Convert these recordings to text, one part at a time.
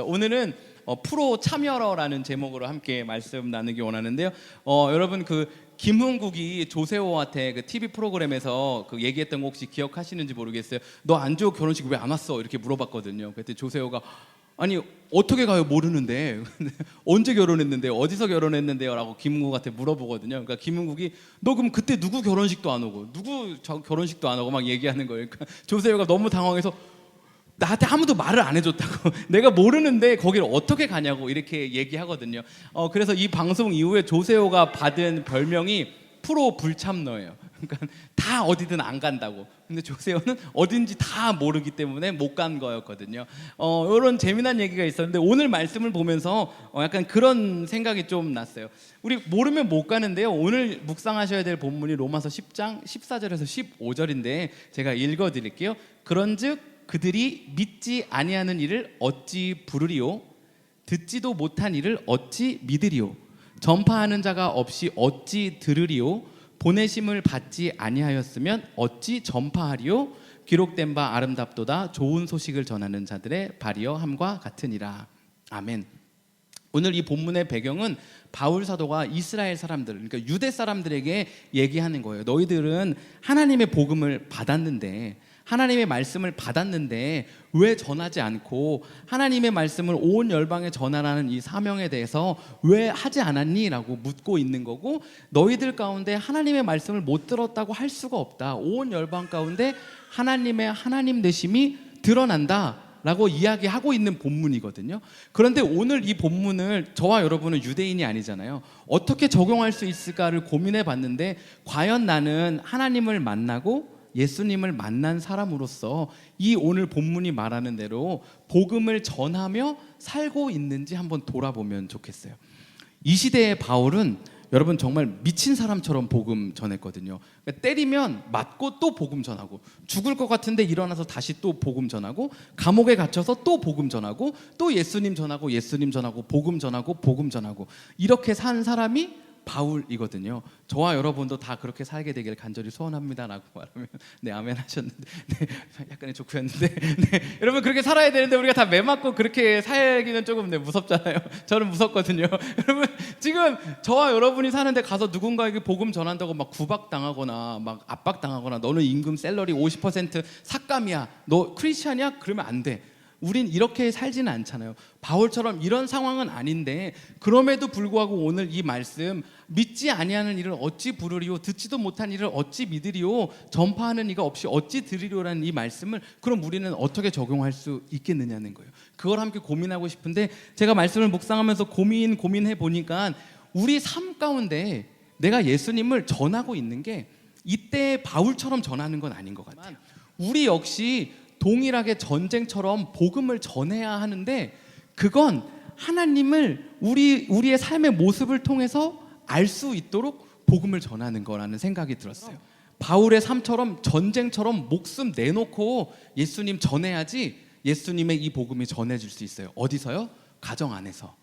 오늘은 프로 참여러라는 제목으로 함께 말씀 나누기 원하는데요. 여러분 김흥국이 조세호한테 TV 프로그램에서 얘기했던 거 혹시 기억하시는지 모르겠어요. 너 안주호 결혼식 왜 안 왔어? 이렇게 물어봤거든요. 그때 조세호가 아니 어떻게 가요? 모르는데 언제 결혼했는데요? 어디서 결혼했는데요? 라고 김흥국한테 물어보거든요. 그러니까 김흥국이 너 그럼 그때 누구 결혼식도 안 오고 누구 결혼식도 안 오고 막 얘기하는 거예요. 그러니까 조세호가 너무 당황해서 나한테 아무도 말을 안 해줬다고 내가 모르는데 거기를 어떻게 가냐고 이렇게 얘기하거든요. 그래서 이 방송 이후에 조세호가 받은 별명이 프로 불참러예요. 그러니까 다 어디든 안 간다고. 근데 조세호는 어딘지 다 모르기 때문에 못 간 거였거든요. 이런 재미난 얘기가 있었는데 오늘 말씀을 보면서 약간 그런 생각이 좀 났어요. 우리 모르면 못 가는데요. 오늘 묵상하셔야 될 본문이 로마서 10장 14절에서 15절인데 제가 읽어드릴게요. 그런즉 그들이 믿지 아니하는 일을 어찌 부르리요? 듣지도 못한 일을 어찌 믿으리요? 전파하는 자가 없이 어찌 들으리요? 보내심을 받지 아니하였으면 어찌 전파하리요? 기록된 바 아름답도다 좋은 소식을 전하는 자들의 발이여 함과 같으니라. 아멘. 오늘 이 본문의 배경은 바울 사도가 이스라엘 사람들, 그러니까 유대 사람들에게 얘기하는 거예요. 너희들은 하나님의 복음을 받았는데, 하나님의 말씀을 받았는데 왜 전하지 않고 하나님의 말씀을 온 열방에 전하라는 이 사명에 대해서 왜 하지 않았니? 라고 묻고 있는 거고, 너희들 가운데 하나님의 말씀을 못 들었다고 할 수가 없다. 온 열방 가운데 하나님의 하나님 되심이 드러난다 라고 이야기하고 있는 본문이거든요. 그런데 오늘 이 본문을 저와 여러분은 유대인이 아니잖아요. 어떻게 적용할 수 있을까를 고민해 봤는데, 과연 나는 하나님을 만나고 예수님을 만난 사람으로서 이 오늘 본문이 말하는 대로 복음을 전하며 살고 있는지 한번 돌아보면 좋겠어요. 이 시대의 바울은 여러분 정말 미친 사람처럼 복음 전했거든요. 그러니까 때리면 맞고 또 복음 전하고, 죽을 것 같은데 일어나서 다시 또 복음 전하고, 감옥에 갇혀서 또 복음 전하고, 또 예수님 전하고 예수님 전하고 복음 전하고 복음 전하고, 이렇게 산 사람이 바울이거든요. 저와 여러분도 다 그렇게 살게 되기를 간절히 소원합니다라고 말하면 네 아멘 하셨는데, 네, 약간의 조크였는데, 네, 여러분 그렇게 살아야 되는데 우리가 다 매 맞고 그렇게 살기는 조금 무섭잖아요. 저는 무섭거든요. 여러분 지금 저와 여러분이 사는데 가서 누군가에게 복음 전한다고 막 구박당하거나 막 압박당하거나 너는 임금 샐러리 50% 삭감이야, 너 크리스찬이야? 그러면 안 돼. 우린 이렇게 살지는 않잖아요. 바울처럼 이런 상황은 아닌데, 그럼에도 불구하고 오늘 이 말씀, 믿지 아니하는 일을 어찌 부르리요? 듣지도 못한 일을 어찌 믿으리요? 전파하는 이가 없이 어찌 들으리요라는 이 말씀을 그럼 우리는 어떻게 적용할 수 있겠느냐는 거예요. 그걸 함께 고민하고 싶은데, 제가 말씀을 묵상하면서 고민해 보니까 우리 삶 가운데 내가 예수님을 전하고 있는 게 이때 바울처럼 전하는 건 아닌 것 같아요. 우리 역시 동일하게 전쟁처럼 복음을 전해야 하는데, 그건 하나님을 우리의 삶의 모습을 통해서 알 수 있도록 복음을 전하는 거라는 생각이 들었어요. 바울의 삶처럼 전쟁처럼 목숨 내놓고 예수님 전해야지 예수님의 이 복음이 전해질 수 있어요. 어디서요? 가정 안에서.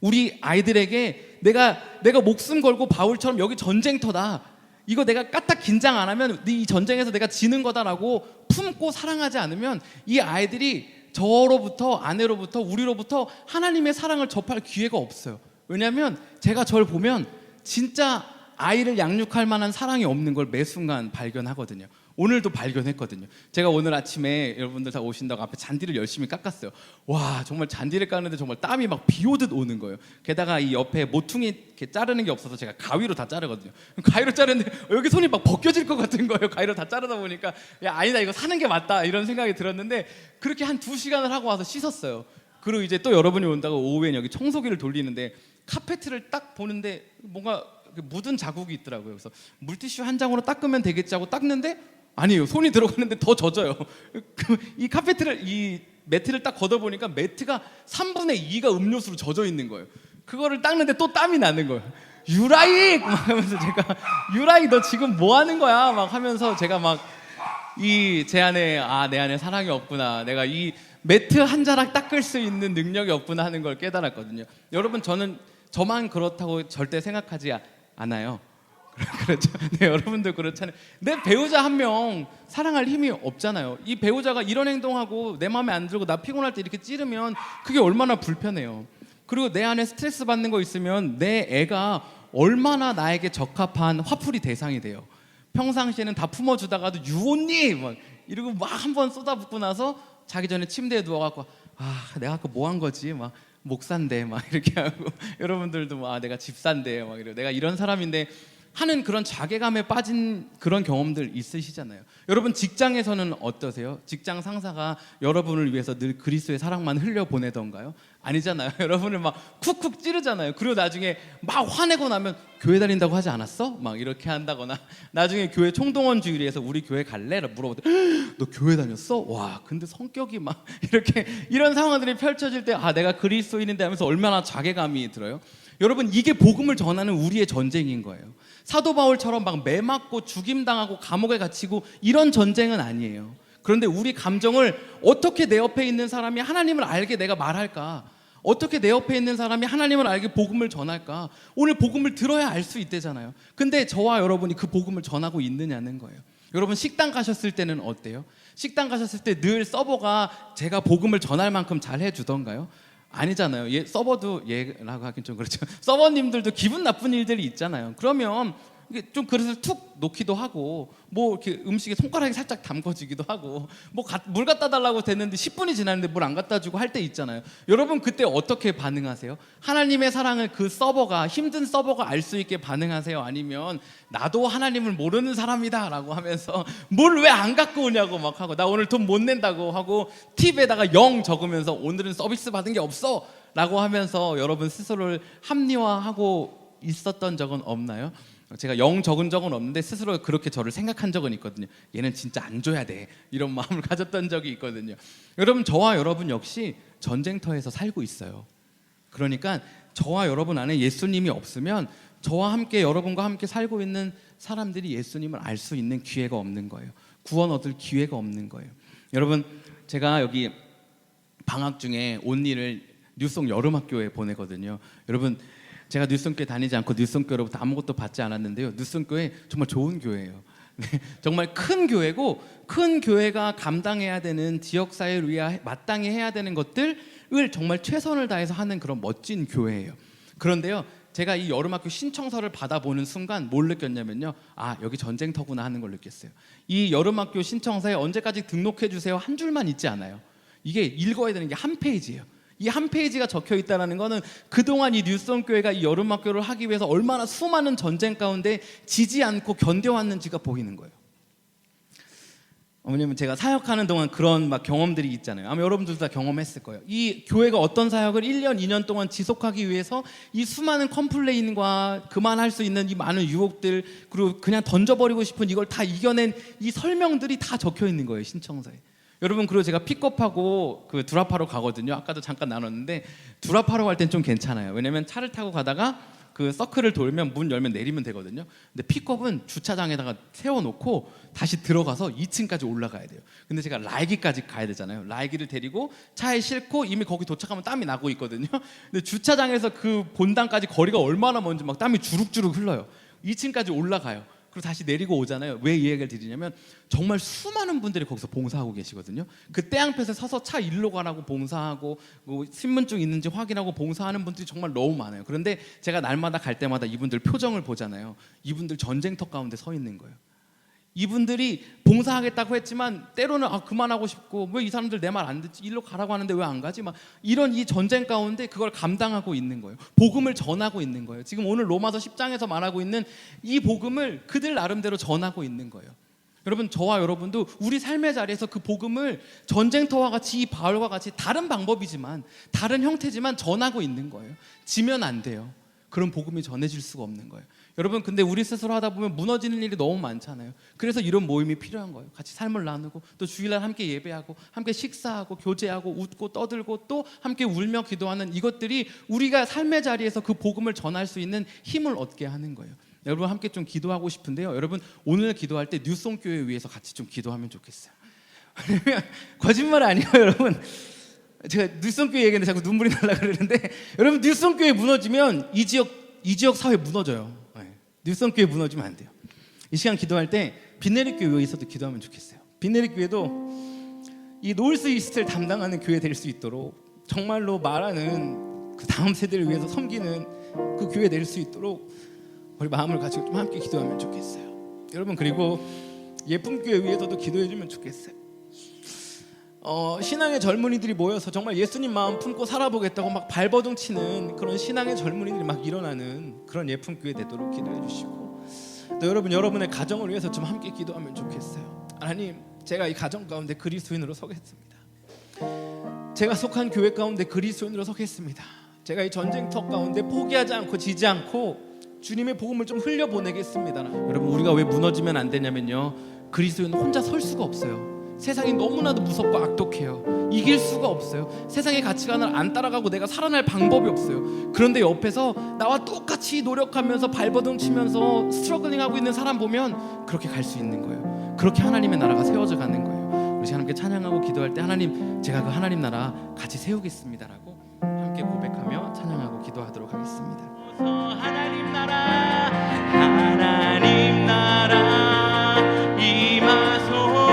우리 아이들에게 내가 목숨 걸고 바울처럼 여기 전쟁터다, 이거 내가 까딱 긴장 안 하면 이 전쟁에서 내가 지는 거다라고 품고 사랑하지 않으면 이 아이들이 저로부터, 아내로부터, 우리로부터 하나님의 사랑을 접할 기회가 없어요. 왜냐하면 제가 저를 보면 진짜 아이를 양육할 만한 사랑이 없는 걸 매 순간 발견하거든요. 오늘도 발견했거든요. 제가 오늘 아침에 여러분들 다 오신다고 앞에 잔디를 열심히 깎았어요. 와, 정말 잔디를 깎는데 정말 땀이 막 비 오듯 오는 거예요. 게다가 이 옆에 모퉁이 이렇게 자르는 게 없어서 제가 가위로 다 자르거든요. 가위로 자르는데 여기 손이 막 벗겨질 것 같은 거예요. 가위로 다 자르다 보니까 야, 아니다, 이거 사는 게 맞다, 이런 생각이 들었는데, 그렇게 한 2시간을 하고 와서 씻었어요. 그리고 이제 또 여러분이 온다고 오후엔 여기 청소기를 돌리는데 카페트를 딱 보는데 뭔가 묻은 자국이 있더라고요. 그래서 물티슈 한 장으로 닦으면 되겠지 하고 닦는데 아니에요. 손이 들어가는데 더 젖어요. 이 이 매트를 딱 걷어보니까 매트가 3분의 2가 음료수로 젖어 있는 거예요. 그거를 닦는데 또 땀이 나는 거예요. 유라익! 막 하면서 제가 유라익 너 지금 뭐 하는 거야? 막 하면서 제가 막 내 안에 사랑이 없구나, 내가 이 매트 한 자락 닦을 수 있는 능력이 없구나 하는 걸 깨달았거든요. 여러분 저만 그렇다고 절대 생각하지 않아요. 그렇죠. 네, 여러분들 그렇잖아요. 내 배우자 한 명 사랑할 힘이 없잖아요. 이 배우자가 이런 행동하고 내 마음에 안 들고 나 피곤할 때 이렇게 찌르면 그게 얼마나 불편해요. 그리고 내 안에 스트레스 받는 거 있으면 내 애가 얼마나 나에게 적합한 화풀이 대상이 돼요. 평상시에는 다 품어주다가도 유언니 막 이러고 막 한 번 쏟아붓고 나서 자기 전에 침대에 누워갖고 내가 아까 뭐 한 거지 막 목사인데 막 이렇게 하고 여러분들도 막 내가 집사인데 막 이러고 내가 이런 사람인데 하는 그런 자괴감에 빠진 그런 경험들 있으시잖아요. 여러분 직장에서는 어떠세요? 직장 상사가 여러분을 위해서 늘 그리스도의 사랑만 흘려 보내던가요? 아니잖아요. 여러분을 막 쿡쿡 찌르잖아요. 그리고 나중에 막 화내고 나면 교회 다닌다고 하지 않았어? 막 이렇게 한다거나 나중에 교회 총동원 주일에서 우리 교회 갈래? 물어보더니 너 교회 다녔어? 와 근데 성격이 막 이렇게 이런 상황들이 펼쳐질 때 내가 그리스도인인데 하면서 얼마나 자괴감이 들어요. 여러분 이게 복음을 전하는 우리의 전쟁인 거예요. 사도 바울처럼 막 매맞고 죽임당하고 감옥에 갇히고 이런 전쟁은 아니에요. 그런데 우리 감정을 어떻게 내 옆에 있는 사람이 하나님을 알게 내가 말할까? 어떻게 내 옆에 있는 사람이 하나님을 알게 복음을 전할까? 오늘 복음을 들어야 알 수 있대잖아요. 근데 저와 여러분이 그 복음을 전하고 있느냐는 거예요. 여러분 식당 가셨을 때는 어때요? 식당 가셨을 때 늘 서버가 제가 복음을 전할 만큼 잘 해주던가요? 아니잖아요. 서버도 얘라고 하긴 좀 그렇죠. 서버님들도 기분 나쁜 일들이 있잖아요. 그러면 이게 좀 그릇을 툭 놓기도 하고 뭐 이렇게 음식에 손가락이 살짝 담궈지기도 하고 뭐 물 갖다 달라고 됐는데 10분이 지났는데 물 안 갖다 주고 할 때 있잖아요. 여러분 그때 어떻게 반응하세요? 하나님의 사랑을 그 서버가 힘든 서버가 알 수 있게 반응하세요? 아니면 나도 하나님을 모르는 사람이다 라고 하면서 물 왜 안 갖고 오냐고 막 하고 나 오늘 돈 못 낸다고 하고 팁에다가 0 적으면서 오늘은 서비스 받은 게 없어 라고 하면서 여러분 스스로를 합리화하고 있었던 적은 없나요? 제가 0 적은 적은 없는데 스스로 그렇게 저를 생각한 적은 있거든요. 얘는 진짜 안 줘야 돼 이런 마음을 가졌던 적이 있거든요. 여러분 저와 여러분 역시 전쟁터에서 살고 있어요. 그러니까 저와 여러분 안에 예수님이 없으면 저와 함께 여러분과 함께 살고 있는 사람들이 예수님을 알 수 있는 기회가 없는 거예요. 구원 얻을 기회가 없는 거예요. 여러분 제가 여기 방학 중에 온니를 뉴송 여름학교에 보내거든요. 여러분 제가 뉴송교회 다니지 않고 뉴송교로부터 아무것도 받지 않았는데요. 뉴송교회 정말 좋은 교회예요. 정말 큰 교회고 큰 교회가 감당해야 되는 지역사회를 위해 마땅히 해야 되는 것들을 정말 최선을 다해서 하는 그런 멋진 교회예요. 그런데요 제가 이 여름학교 신청서를 받아보는 순간 뭘 느꼈냐면요 여기 전쟁터구나 하는 걸 느꼈어요. 이 여름학교 신청서에 언제까지 등록해주세요 한 줄만 있지 않아요. 이게 읽어야 되는 게 한 페이지예요. 이 한 페이지가 적혀 있다는 거는 그동안 이 뉴송교회가 이 여름학교를 하기 위해서 얼마나 수많은 전쟁 가운데 지지 않고 견뎌왔는지가 보이는 거예요. 왜냐면 제가 사역하는 동안 그런 막 경험들이 있잖아요. 아마 여러분들도 다 경험했을 거예요. 이 교회가 어떤 사역을 1년, 2년 동안 지속하기 위해서 이 수많은 컴플레인과 그만할 수 있는 이 많은 유혹들 그리고 그냥 던져버리고 싶은 이걸 다 이겨낸 이 설명들이 다 적혀 있는 거예요. 신청서에. 여러분 그리고 제가 픽업하고 그 두라파로 가거든요. 아까도 잠깐 나눴는데 두라파로 갈 땐 좀 괜찮아요. 왜냐면 차를 타고 가다가 그 서클을 돌면 문 열면 내리면 되거든요. 근데 픽업은 주차장에다가 세워놓고 다시 들어가서 2층까지 올라가야 돼요. 근데 제가 라이기까지 가야 되잖아요. 라이기를 데리고 차에 싣고 이미 거기 도착하면 땀이 나고 있거든요. 근데 주차장에서 그 본당까지 거리가 얼마나 먼지 막 땀이 주룩주룩 흘러요. 2층까지 올라가요. 그리고 다시 내리고 오잖아요. 왜 이 얘기를 드리냐면 정말 수많은 분들이 거기서 봉사하고 계시거든요. 그 떼양볕에 서서 차 일로 가라고 봉사하고 뭐 신분증 있는지 확인하고 봉사하는 분들이 정말 너무 많아요. 그런데 제가 날마다 갈 때마다 이분들 표정을 보잖아요. 이분들 전쟁터 가운데 서 있는 거예요. 이분들이 봉사하겠다고 했지만 때로는 그만하고 싶고 왜 이 사람들 내 말 안 듣지 일로 가라고 하는데 왜 안 가지 막 이런 이 전쟁 가운데 그걸 감당하고 있는 거예요. 복음을 전하고 있는 거예요. 지금 오늘 로마서 10장에서 말하고 있는 이 복음을 그들 나름대로 전하고 있는 거예요. 여러분 저와 여러분도 우리 삶의 자리에서 그 복음을 전쟁터와 같이 이 바울과 같이 다른 방법이지만 다른 형태지만 전하고 있는 거예요. 지면 안 돼요. 그런 복음이 전해질 수가 없는 거예요. 여러분 근데 우리 스스로 하다 보면 무너지는 일이 너무 많잖아요. 그래서 이런 모임이 필요한 거예요. 같이 삶을 나누고 또 주일날 함께 예배하고 함께 식사하고 교제하고 웃고 떠들고 또 함께 울며 기도하는 이것들이 우리가 삶의 자리에서 그 복음을 전할 수 있는 힘을 얻게 하는 거예요. 여러분 함께 좀 기도하고 싶은데요. 여러분 오늘 기도할 때 뉴송교회 위해서 같이 좀 기도하면 좋겠어요. 거짓말 아니에요 여러분. 제가 뉴송교회 얘기하는데 자꾸 눈물이 날라 그러는데 여러분 뉴송교회 무너지면 이 지역 사회 무너져요. 뉴성교회 무너지면 안 돼요. 이 시간 기도할 때 빈내리 교회에서도 기도하면 좋겠어요. 빈내리 교회도 이 노스 이스트를 담당하는 교회 될 수 있도록 정말로 말하는 그 다음 세대를 위해서 섬기는 그 교회 될 수 있도록 우리 마음을 가지고 좀 함께 기도하면 좋겠어요. 여러분, 그리고 예쁜 교회 위해서도 기도해주면 좋겠어요. 신앙의 젊은이들이 모여서 정말 예수님 마음 품고 살아보겠다고 막 발버둥 치는 그런 신앙의 젊은이들이 막 일어나는 그런 예쁜 교회 되도록 기도해 주시고, 또 여러분, 여러분의 가정을 위해서 좀 함께 기도하면 좋겠어요. 하나님, 제가 이 가정 가운데 그리스도인으로 서겠습니다. 제가 속한 교회 가운데 그리스도인으로 서겠습니다. 제가 이 전쟁터 가운데 포기하지 않고 지지 않고 주님의 복음을 좀 흘려보내겠습니다. 여러분, 우리가 왜 무너지면 안 되냐면요, 그리스도인은 혼자 설 수가 없어요. 세상이 너무나도 무섭고 악독해요. 이길 수가 없어요. 세상의 가치관을 안 따라가고 내가 살아날 방법이 없어요. 그런데 옆에서 나와 똑같이 노력하면서 발버둥 치면서 스트러글링하고 있는 사람 보면 그렇게 갈 수 있는 거예요. 그렇게 하나님의 나라가 세워져 가는 거예요. 우리 함께 찬양하고 기도할 때 하나님, 제가 그 하나님 나라 같이 세우겠습니다라고 함께 고백하며 찬양하고 기도하도록 하겠습니다. 하나님 나라, 하나님 나라 임하소서.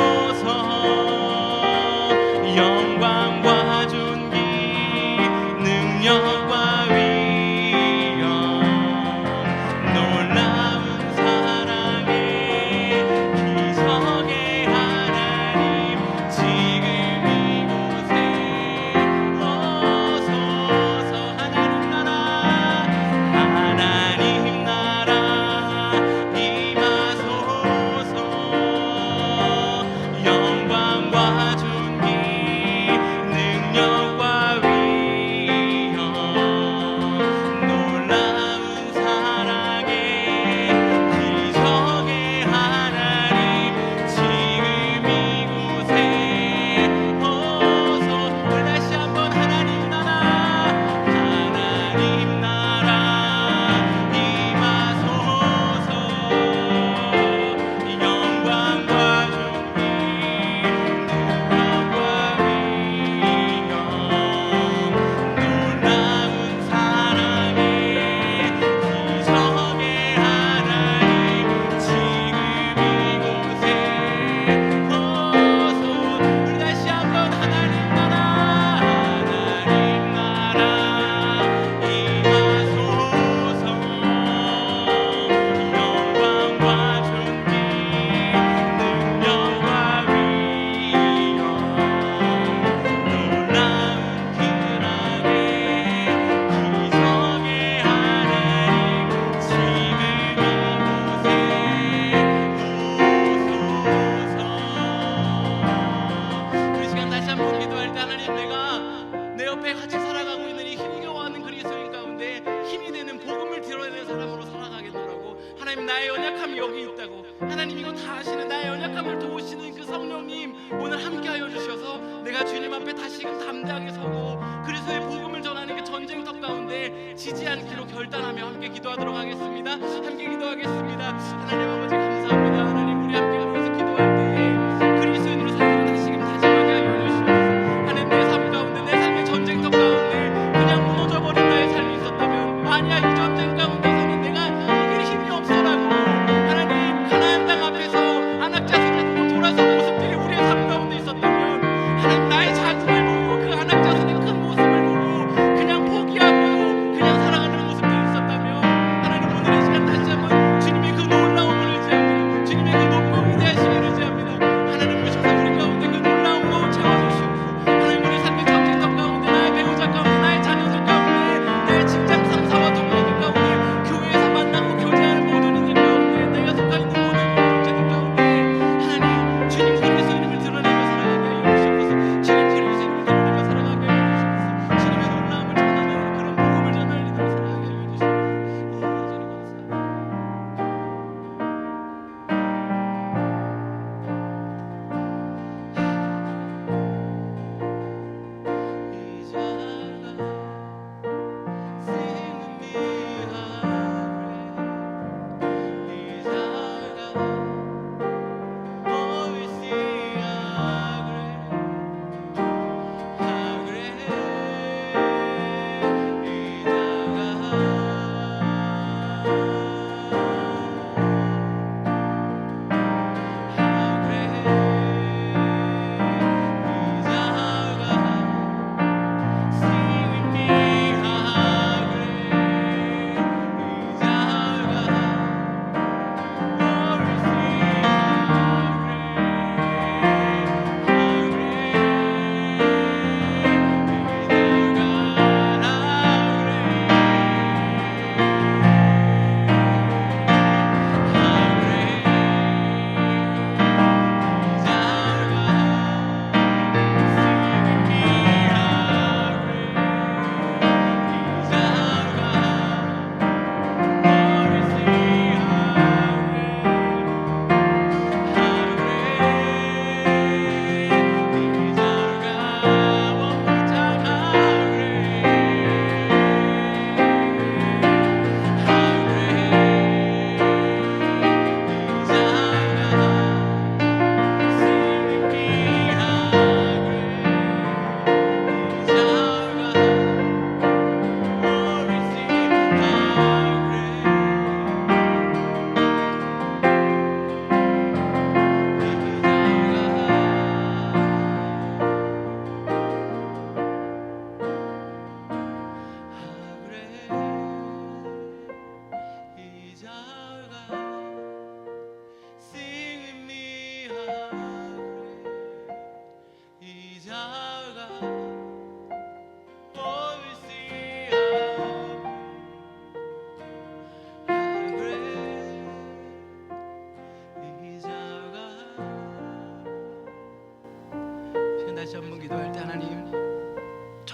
영광과 존귀 능력과 위엄 놀라운 사랑의 기적의 하나님 지금 이곳에 오소서. 하나님 나라, 하나님 나라 임하소서. 영광과 존귀 능력과 위엄 놀라운 사랑의 기적의 하나님 지금 이곳에 오소. 우리 다시 한번 하나님 나라, 하나님 나라 임하소서. 영광과 존귀 능력과 위엄 놀라운 사랑의 기적의 하나님 지금 이곳에 오소. 우리 다시 한번 하나님 나라, 하나님 나라 임하소서. 영광과 존귀 능력과 위엄 놀라운 기락의 기적의 하나님 지금 이곳에 오소서. 우리 시간 다시 한번 기도할 때 하나님, 내가 내 옆에 같이 살아가고 있는 이 힘겨워하는 그리스도인 가운데 힘이 되는 복음을 드러내는 사람으로 살아가겠노라고. 하나님, 나의 연약함이 여기 있다고. 하나님, 이거 다 아시는 나의 연약함을 도우시는 그 성령님 오늘 함께하여 주셔서 내가 주님 앞에 다시금 담대하게 서고 그리스도의 복음을 전하는 그 전쟁터 가운데 지지 않기로 결단하며 함께 기도하도록 하겠습니다. 함께 기도하겠습니다. 하나님 아버지, 감사합니다. 하나님, 우리 함께 모여서 기도할 때 그리스도인으로 살기를 다시금 다짐하게 하여 주시옵소서. 하나님, 내 삶 가운데, 내 삶의 전쟁터 가운데 그냥 무너져버린 나의 삶이 있었다면, 아니야, 이 전쟁 가운데서는 내가 이길 힘이 없어라고 하나님, 가나안 땅 앞에서 안악자손을 돌아선 모습들이 우리의 삶 가운데 있었다면, 하나님, 나의 자궁을 보고 그 안악자손의 큰 모습을 보고 그냥 포기하고 그냥 살아가는 모습들이 있었다면, 하나님, 오늘 이 시간 다시 한번 주님의 그 놀라움을 의지하고 주님의 그 높음에 대한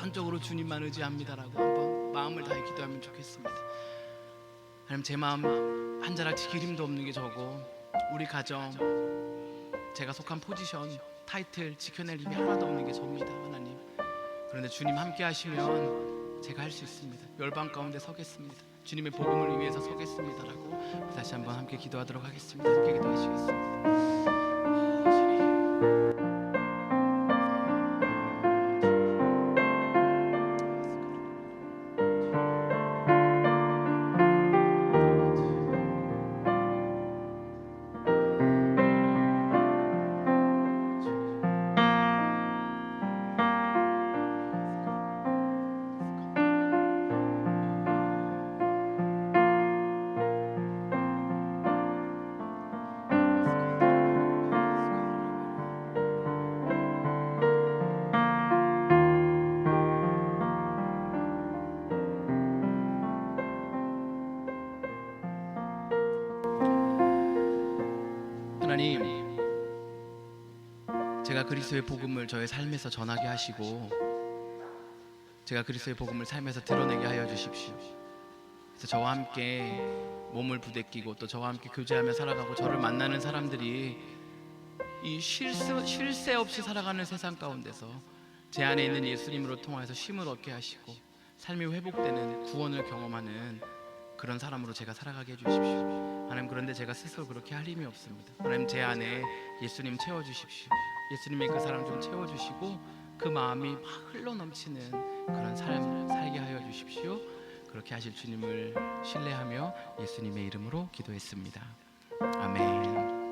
전적으로 주님만 의지합니다라고 한번 마음을 다해 기도하면 좋겠습니다. 하나님, 제 마음 한 자락치 기림도 없는 게 저고 우리 가정, 제가 속한 포지션, 타이틀 지켜낼 힘이 하나도 없는 게 접니다. 하나님, 그런데 주님 함께 하시면 제가 할 수 있습니다. 멸망 가운데 서겠습니다. 주님의 복음을 위해서 서겠습니다라고 다시 한번 함께 기도하도록 하겠습니다. 함께 기도하시겠습니다. 하나님, 제가 그리스도의 복음을 저의 삶에서 전하게 하시고 제가 그리스도의 복음을 삶에서 드러내게 하여 주십시오. 그래서 저와 함께 몸을 부대끼고 또 저와 함께 교제하며 살아가고 저를 만나는 사람들이 이 쉴 새 없이 살아가는 세상 가운데서 제 안에 있는 예수님으로 통하여서 쉼을 얻게 하시고 삶이 회복되는 구원을 경험하는 그런 사람으로 제가 살아가게 해주십시오. 하나님, 그런데 제가 스스로 그렇게 할 힘이 없습니다. 하나님, 제 안에 예수님 채워주십시오. 예수님의 그 사랑 좀 채워주시고 그 마음이 막 흘러넘치는 그런 삶 살게 하여 주십시오. 그렇게 하실 주님을 신뢰하며 예수님의 이름으로 기도했습니다. 아멘.